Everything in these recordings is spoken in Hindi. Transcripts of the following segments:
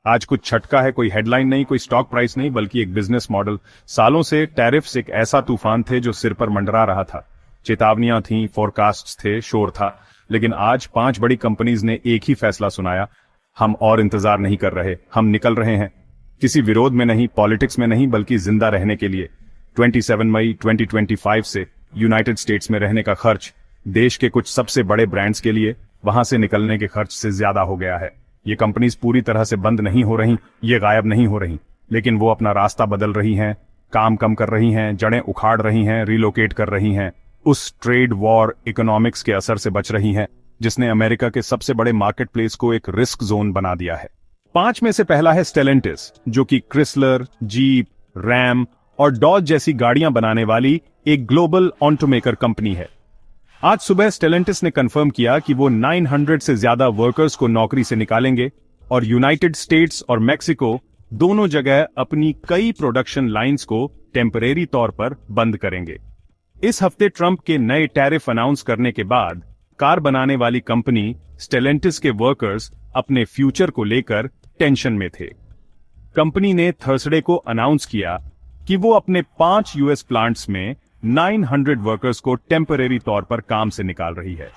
आज कुछ छटका है, कोई हेडलाइन नहीं, कोई स्टॉक प्राइस नहीं, बल्कि एक बिजनेस मॉडल। सालों से टैरिफ्स एक ऐसा तूफान थे जो सिर पर मंडरा रहा था। चेतावनियां थीं, फोरकास्ट्स थे, शोर था, लेकिन आज 5 बड़ी कंपनीज ने एक ही फैसला सुनाया। हम और इंतजार नहीं कर रहे, हम निकल रहे हैं। किसी विरोध में नहीं, पॉलिटिक्स में नहीं, बल्कि जिंदा रहने के लिए। 27 मई 2025 से यूनाइटेड स्टेट्स में रहने का खर्च देश के कुछ सबसे बड़े ब्रांड्स के लिए वहां से निकलने के खर्च से ज्यादा हो गया है। ये कंपनीज पूरी तरह से बंद नहीं हो रही, ये गायब नहीं हो रही, लेकिन वो अपना रास्ता बदल रही हैं, काम कम कर रही हैं, जड़ें उखाड़ रही हैं, रिलोकेट कर रही हैं। उस ट्रेड वॉर इकोनॉमिक्स के असर से बच रही हैं जिसने अमेरिका के सबसे बड़े मार्केट प्लेस को एक रिस्क जोन बना दिया है। 5 में से पहला है स्टेलेंटिस, जो कि क्रिसलर, जीप, रैम और डॉज जैसी गाड़ियां बनाने वाली एक ग्लोबल ऑटोमेकर कंपनी है। आज सुबह स्टेलेंटिस ने कंफर्म किया कि वो 900 से ज्यादा वर्कर्स को नौकरी से निकालेंगे और यूनाइटेड स्टेट्स और मेक्सिको दोनों जगह अपनी कई प्रोडक्शन लाइंस को टेम्परेरी तौर पर बंद करेंगे। इस हफ्ते ट्रंप के नए टैरिफ अनाउंस करने के बाद कार बनाने वाली कंपनी स्टेलेंटिस के वर्कर्स अपने फ्यूचर को लेकर टेंशन में थे। कंपनी ने थर्सडे को अनाउंस किया कि वो अपने 5 यूएस प्लांट्स में 900 वर्कर्स को टेम्परेरी तौर पर काम से निकाल रही है।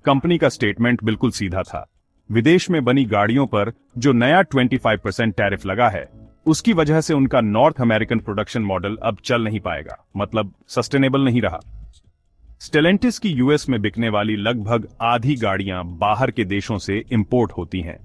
कंपनी का स्टेटमेंट बिल्कुल सीधा था। विदेश में बनी गाड़ियों पर जो नया 25% टैरिफ लगा है, उसकी वजह से उनका नॉर्थ अमेरिकन प्रोडक्शन मॉडल अब चल नहीं पाएगा, मतलब सस्टेनेबल नहीं रहा। स्टेलेंटिस की यूएस में बिकने वाली लगभग आधी गाड़ियां बाहर के देशों से इंपोर्ट होती हैं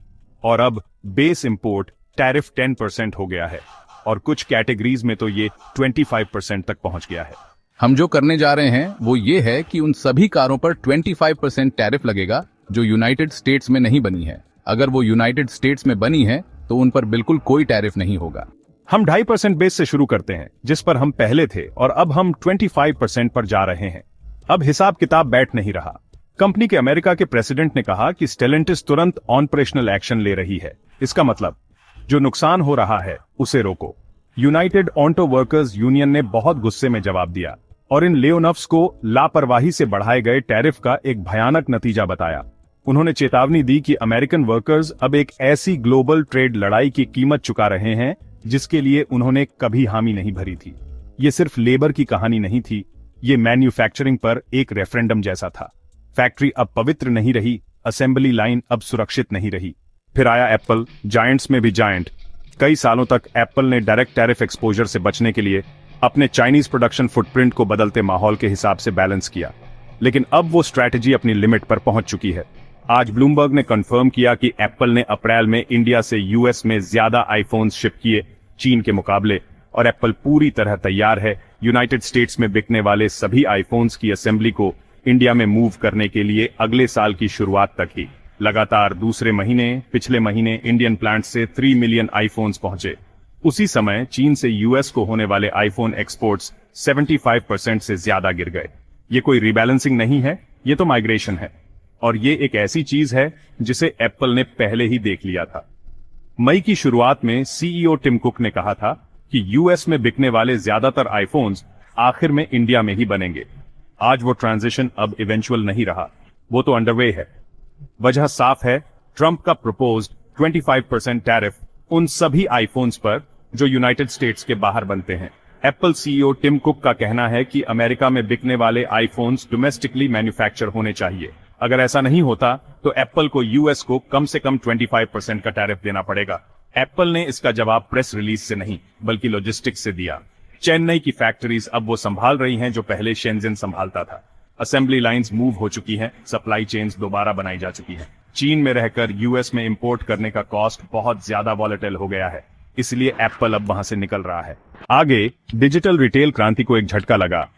और अब बेस इंपोर्ट टैरिफ 10% हो गया है और कुछ कैटेगरीज में तो ये 25% तक पहुंच गया है। हम जो करने जा रहे हैं वो ये है कि उन सभी कारों पर 25% टैरिफ लगेगा जो यूनाइटेड स्टेट्स में नहीं बनी है। अगर वो यूनाइटेड स्टेट्स में बनी है तो उन पर बिल्कुल कोई टैरिफ नहीं होगा। हम 2.5% बेस से शुरू करते हैं, जिस पर हम पहले थे, और अब हम 25% पर जा रहे हैं। अब हिसाब किताब बैठ नहीं रहा। कंपनी के अमेरिका के प्रेसिडेंट ने कहा कि स्टेलेंटिस तुरंत ऑपरेशनल एक्शन ले रही है। इसका मतलब जो नुकसान हो रहा है उसे रोको। यूनाइटेड ऑटो वर्कर्स यूनियन ने बहुत गुस्से में जवाब दिया और इन लेओनफ्स को लापरवाही से बढ़ाए गए टैरिफ का एक भयानक नतीजा बताया। उन्होंने चेतावनी दी कि अमेरिकन वर्कर्स अब एक ऐसी ग्लोबल ट्रेड लड़ाई की कीमत चुका रहे हैं जिसके लिए उन्होंने कभी हामी नहीं भरी थी। ये सिर्फ लेबर की कहानी नहीं थी, ये मैन्युफैक्चरिंग पर एक रेफरेंडम जैसा था। फैक्ट्री अब पवित्र नहीं रही, असेंबली लाइन अब सुरक्षित नहीं रही। फिर आया एप्पल, जायंट्स में भी जायंट। कई सालों तक एप्पल ने डायरेक्ट टैरिफ एक्सपोजर से बचने के लिए अपने चाइनीज प्रोडक्शन फुटप्रिंट को बदलते माहौल के हिसाब से बैलेंस किया, लेकिन अब वो स्ट्रैटेजी अपनी लिमिट पर पहुंच चुकी है। आज ब्लूमबर्ग ने कंफर्म किया कि एप्पल ने अप्रैल में इंडिया से यूएस में ज्यादा आईफोन्स शिप किए चीन के मुकाबले, और एप्पल पूरी तरह तैयार है यूनाइटेड स्टेट्स में बिकने वाले सभी आईफोन्स की असेंबली को इंडिया में मूव करने के लिए अगले साल की शुरुआत तक ही। लगातार दूसरे महीने पिछले महीने इंडियन प्लांट से 3 मिलियन आईफोन्स पहुंचे। उसी समय चीन से यूएस को होने वाले आईफोन एक्सपोर्ट्स 75% से ज्यादा गिर गए। ये कोई रीबैलेंसिंग नहीं है, ये तो माइग्रेशन है, और ये एक ऐसी चीज है जिसे एप्पल ने पहले ही देख लिया था। मई की शुरुआत में सीईओ टिम कुक ने कहा था कि यूएस में बिकने वाले ज्यादातर आईफोन्स आखिर में इंडिया में ही बनेंगे। आज वो ट्रांजिशन अब इवेंचुअल नहीं रहा, वो तो अंडरवे है। वजह साफ है, ट्रंप का प्रपोज्ड 25% टैरिफ उन सभी आईफोन्स पर जो यूनाइटेड स्टेट्स के बाहर बनते हैं। एप्पल सीईओ टिम कुक का कहना है कि अमेरिका में बिकने वाले आईफोन्स डोमेस्टिकली मैन्युफैक्चर होने चाहिए। अगर ऐसा नहीं होता तो एप्पल को यूएस को कम से कम 25% का टैरिफ देना पड़ेगा। एप्पल ने इसका जवाब प्रेस रिलीज से नहीं बल्कि लॉजिस्टिक्स से दिया। चेन्नई की फैक्ट्रीज अब वो संभाल रही हैं जो पहले शेंजन संभालता था। असेंबली लाइंस मूव हो चुकी हैं, सप्लाई चेन्स दोबारा बनाई जा चुकी हैं। चीन में रहकर यूएस में इंपोर्ट करने का कॉस्ट बहुत ज्यादा वॉलेटाइल हो गया है, इसलिए एप्पल अब वहां से निकल रहा है। आगे डिजिटल रिटेल क्रांति को एक झटका लगा।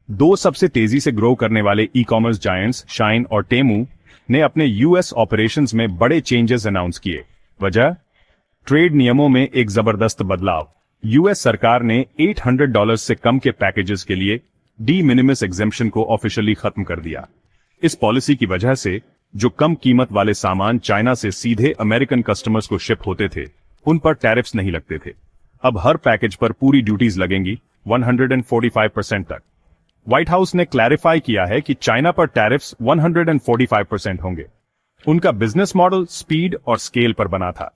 2 सबसे तेजी से ग्रो करने वाले ई कॉमर्स जायंट्स शाइन और टेमू ने अपने यूएस ऑपरेशंस में बड़े चेंजेस अनाउंस किए। वजह ट्रेड नियमों में एक जबरदस्त बदलाव। यूएस सरकार ने $800 से कम के पैकेजेस के लिए डी मिनिमस एग्जेम्पशन को ऑफिशियली खत्म कर दिया। इस पॉलिसी की वजह से जो कम कीमत वाले सामान चाइना से सीधे अमेरिकन कस्टमर्स को शिप होते थे, उन पर टैरिफ्स नहीं लगते थे। अब हर पैकेज पर पूरी ड्यूटीज लगेंगी 145% तक। व्हाइट हाउस ने क्लैरिफाई किया है कि चाइना पर टैरिफ्स 145% होंगे। उनका बिजनेस मॉडल स्पीड और स्केल पर बना था।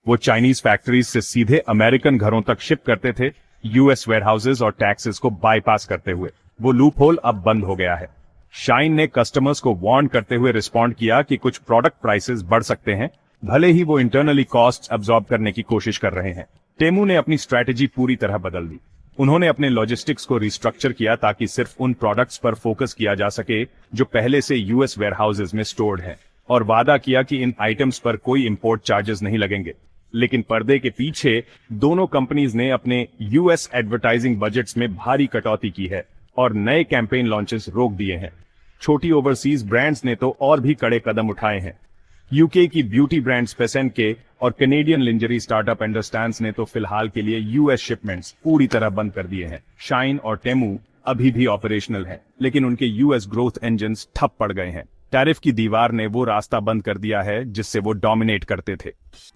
वो चाइनीज फैक्ट्रीज से सीधे अमेरिकन घरों तक शिप करते थे, यूएस वेयरहाउसेज और टैक्सेस को बाईपास करते हुए। वो लूप होल अब बंद हो गया है। शाइन ने कस्टमर्स को वार्न करते हुए रिस्पॉन्ड किया कि कुछ प्रोडक्ट प्राइसेस बढ़ सकते हैं, भले ही वो इंटरनली कॉस्ट अब्सॉर्ब करने की कोशिश कर रहे हैं। टेमू ने अपनी स्ट्रैटेजी पूरी तरह बदल दी। उन्होंने अपने लॉजिस्टिक्स को रिस्ट्रक्चर किया ताकि सिर्फ उन प्रोडक्ट्स पर फोकस किया जा सके जो पहले से यूएस वेयरहाउसेज में स्टोर्ड हैं, और वादा किया कि इन आइटम्स पर कोई इंपोर्ट चार्जेस नहीं लगेंगे। लेकिन पर्दे के पीछे दोनों कंपनीज ने अपने यूएस एडवर्टाइजिंग बजट्स में भारी कटौती की है और नए कैंपेन लॉन्चेस रोक दिए हैं। छोटी ओवरसीज ब्रांड्स ने तो और भी कड़े कदम उठाए हैं। यूके की ब्यूटी ब्रांड स्पेसेंके और कैनेडियन लिंजरी स्टार्टअप अंडरस्टैंड्स ने तो फिलहाल के लिए यूएस शिपमेंट्स पूरी तरह बंद कर दिए हैं। शाइन और टेमू अभी भी ऑपरेशनल है, लेकिन उनके यूएस ग्रोथ इंजन्स ठप पड़ गए हैं। टैरिफ की दीवार ने वो रास्ता बंद कर दिया है जिससे वो डोमिनेट करते थे।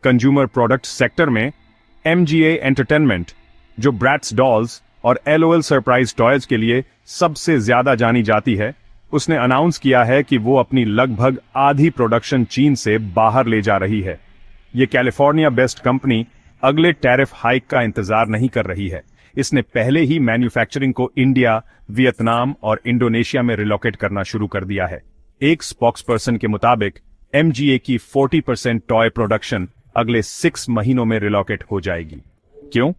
कंज्यूमर प्रोडक्ट सेक्टर में एमजीए एंटरटेनमेंट, जो ब्रैट्स डॉल्स और एलओएल सरप्राइज टॉयज के लिए सबसे ज्यादा जानी जाती है, उसने अनाउंस किया है कि वो अपनी लगभग आधी प्रोडक्शन चीन से बाहर ले जा रही है। ये कैलिफोर्निया बेस्ड कंपनी अगले टैरिफ हाइक का इंतजार नहीं कर रही है। इसने पहले ही मैन्युफैक्चरिंग को इंडिया, वियतनाम और इंडोनेशिया में रिलोकेट करना शुरू कर दिया है। एक स्पोक्सपर्सन के मुताबिक एमजीए की 40% टॉय प्रोडक्शन अगले 6 महीनों में रिलोकेट हो जाएगी। क्यों?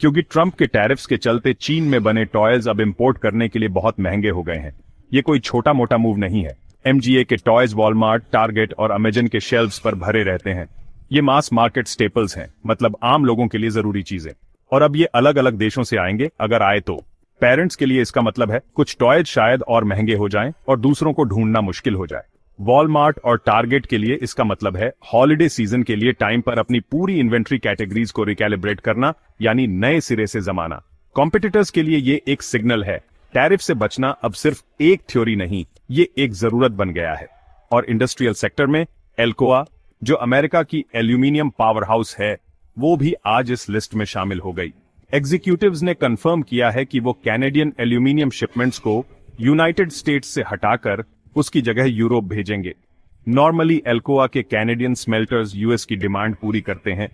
क्योंकि ट्रंप के टैरिफ्स के चलते चीन में बने टॉयज अब इंपोर्ट करने के लिए बहुत महंगे हो गए हैं। ये कोई छोटा मोटा मूव नहीं है। एमजीए के टॉयज वॉलमार्ट, टारगेट और अमेजन के शेल्फ्स पर भरे रहते हैं। ये मास मार्केट स्टेपल्स हैं, मतलब आम लोगों के लिए जरूरी चीजें। और अब ये अलग अलग देशों से आएंगे, अगर आए तो। पेरेंट्स के लिए इसका मतलब है कुछ टॉयज शायद और महंगे हो जाएं और दूसरों को ढूंढना मुश्किल हो जाए। वॉलमार्ट और टारगेट के लिए इसका मतलब है हॉलिडे सीजन के लिए टाइम पर अपनी पूरी इन्वेंट्री कैटेगरीज को रिकैलिब्रेट करना, यानी नए सिरे से जमाना। कॉम्पिटिटर्स के लिए ये एक सिग्नल है। टैरिफ से बचना अब सिर्फ एक थ्योरी नहीं, ये एक जरूरत बन गया है। और इंडस्ट्रियल सेक्टर में एल्कोआ, जो अमेरिका की एल्यूमिनियम पावर हाउस है, वो भी आज इस लिस्ट में शामिल हो गई। एग्जीक्यूटिव्स ने कंफर्म किया है कि वो कैनेडियन एल्यूमिनियम शिपमेंट्स को यूनाइटेड स्टेट्स से हटाकर उसकी जगह यूरोप भेजेंगे। नॉर्मली एल्कोआ के कैनेडियन स्मेल्टर्स यूएस की डिमांड पूरी करते हैं,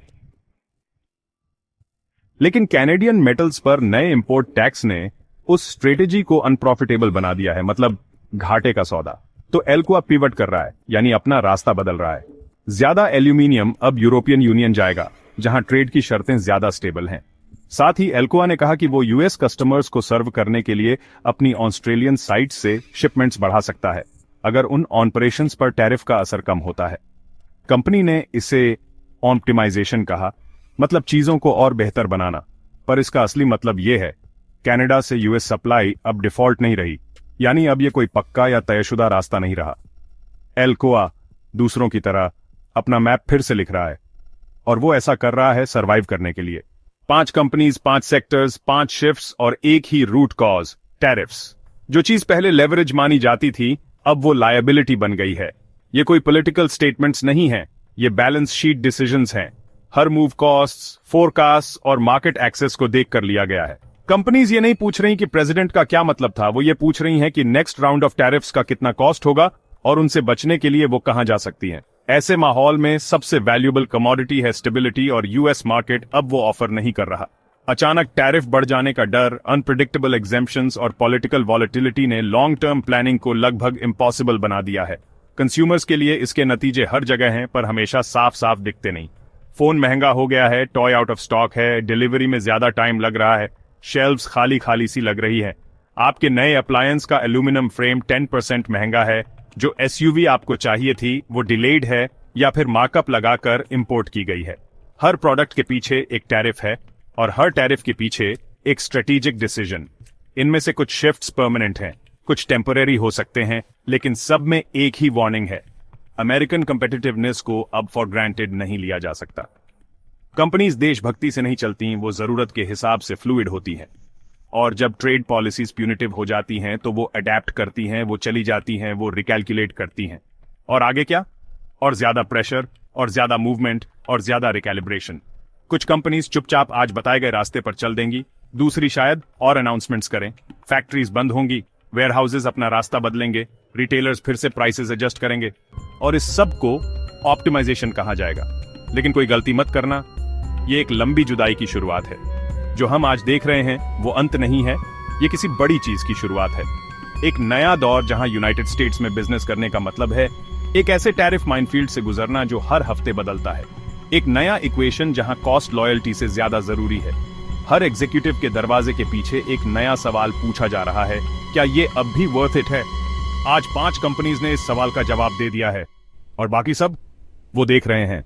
लेकिन कैनेडियन मेटल्स पर नए इंपोर्ट टैक्स ने उस स्ट्रेटेजी को अनप्रॉफिटेबल बना दिया है, मतलब घाटे का सौदा। तो एल्कोआ पिवट कर रहा है, यानी अपना रास्ता बदल रहा है। ज्यादा एल्यूमिनियम अब यूरोपियन यूनियन जाएगा, जहां ट्रेड की शर्तें ज्यादा स्टेबल हैं। साथ ही एल्कोआ ने कहा कि वो यूएस कस्टमर्स को सर्व करने के लिए अपनी ऑस्ट्रेलियन साइट से शिपमेंट्स बढ़ा सकता है, अगर उन ऑपरेशंस पर टैरिफ का असर कम होता है। कंपनी ने इसे ऑप्टिमाइजेशन कहा, मतलब चीजों को और बेहतर बनाना, पर इसका असली मतलब यह है कनाडा से यूएस सप्लाई अब डिफॉल्ट नहीं रही, यानी अब यह कोई पक्का या तयशुदा रास्ता नहीं रहा। एल्कोआ दूसरों की तरह अपना मैप फिर से लिख रहा है, और वो ऐसा कर रहा है सरवाइव करने के लिए। 5 कंपनीज, 5 सेक्टर्स, 5 शिफ्ट्स और एक ही रूट कॉज, टैरिफ्स। जो चीज पहले लेवरेज मानी जाती थी, अब वो लायबिलिटी बन गई है। ये कोई पॉलिटिकल स्टेटमेंट्स नहीं है, ये बैलेंस शीट डिसीजंस हैं। हर मूव कॉस्ट्स, फोरकास्ट और मार्केट एक्सेस को देखकर लिया गया है। कंपनीज ये नहीं पूछ रही कि प्रेसिडेंट का क्या मतलब था, वो ये पूछ रही हैं कि नेक्स्ट राउंड ऑफ टैरिफ्स का कितना कॉस्ट होगा और उनसे बचने के लिए वो कहां जा सकती हैं। ऐसे माहौल में सबसे वैल्यूएबल कमोडिटी है स्टेबिलिटी, और यूएस मार्केट अब वो ऑफर नहीं कर रहा। अचानक टैरिफ बढ़ जाने का डर, अनप्रिडिक्टेबल एग्जेम्पशंस और पॉलिटिकल वॉलेटिलिटी ने लॉन्ग टर्म प्लानिंग को लगभग इम्पॉसिबल बना दिया है। कंज्यूमर्स के लिए इसके नतीजे हर जगह हैं, पर हमेशा साफ साफ दिखते नहीं। फोन महंगा हो गया है, टॉय आउट ऑफ स्टॉक है, डिलीवरी में ज्यादा टाइम लग रहा है, शेल्व्स खाली खाली सी लग रही है। आपके नए अप्लायंस का एल्यूमिनियम फ्रेम 10% महंगा है, जो एसयूवी आपको चाहिए थी वो डिलेड है या फिर मार्कअप लगाकर इंपोर्ट की गई है। हर प्रोडक्ट के पीछे एक टैरिफ है, और हर टैरिफ के पीछे एक स्ट्रेटेजिक डिसीजन। इनमें से कुछ शिफ्ट्स परमानेंट हैं, कुछ टेम्परेरी हो सकते हैं, लेकिन सब में एक ही वार्निंग है, अमेरिकन कंपेटिटिवनेस को अब फॉर ग्रांटेड नहीं लिया जा सकता। कंपनीज देशभक्ति से नहीं चलती, वो जरूरत के हिसाब से फ्लूइड होती हैं, और जब ट्रेड पॉलिसीज प्यूनिटिव हो जाती हैं तो वो अडेप्ट करती हैं, वो चली जाती हैं, वो रिकैलकुलेट करती हैं। और आगे क्या? और ज्यादा प्रेशर, और ज्यादा मूवमेंट, और ज्यादा रिकैलिब्रेशन। कुछ कंपनीज चुपचाप आज बताए गए रास्ते पर चल देंगी, दूसरी शायद और अनाउंसमेंट्स करें। फैक्ट्रीज बंद होंगी, वेयरहाउसेज अपना रास्ता बदलेंगे, रिटेलर्स फिर से प्राइसेस एडजस्ट करेंगे, और इस सब को ऑप्टिमाइजेशन कहा जाएगा। लेकिन कोई गलती मत करना, ये एक लंबी जुदाई की शुरुआत है। जो हम आज देख रहे हैं वो अंत नहीं है, ये किसी बड़ी चीज की शुरुआत है। एक नया दौर जहां यूनाइटेड स्टेट्स में बिजनेस करने का मतलब है एक ऐसे टैरिफ माइनफील्ड से गुजरना जो हर हफ्ते बदलता है। एक नया इक्वेशन जहां कॉस्ट लॉयल्टी से ज्यादा जरूरी है। हर एग्जीक्यूटिव के दरवाजे के पीछे एक नया सवाल पूछा जा रहा है, क्या ये अब भी वर्थ इट है? आज 5 कंपनीज ने इस सवाल का जवाब दे दिया है और बाकी सब वो देख रहे हैं।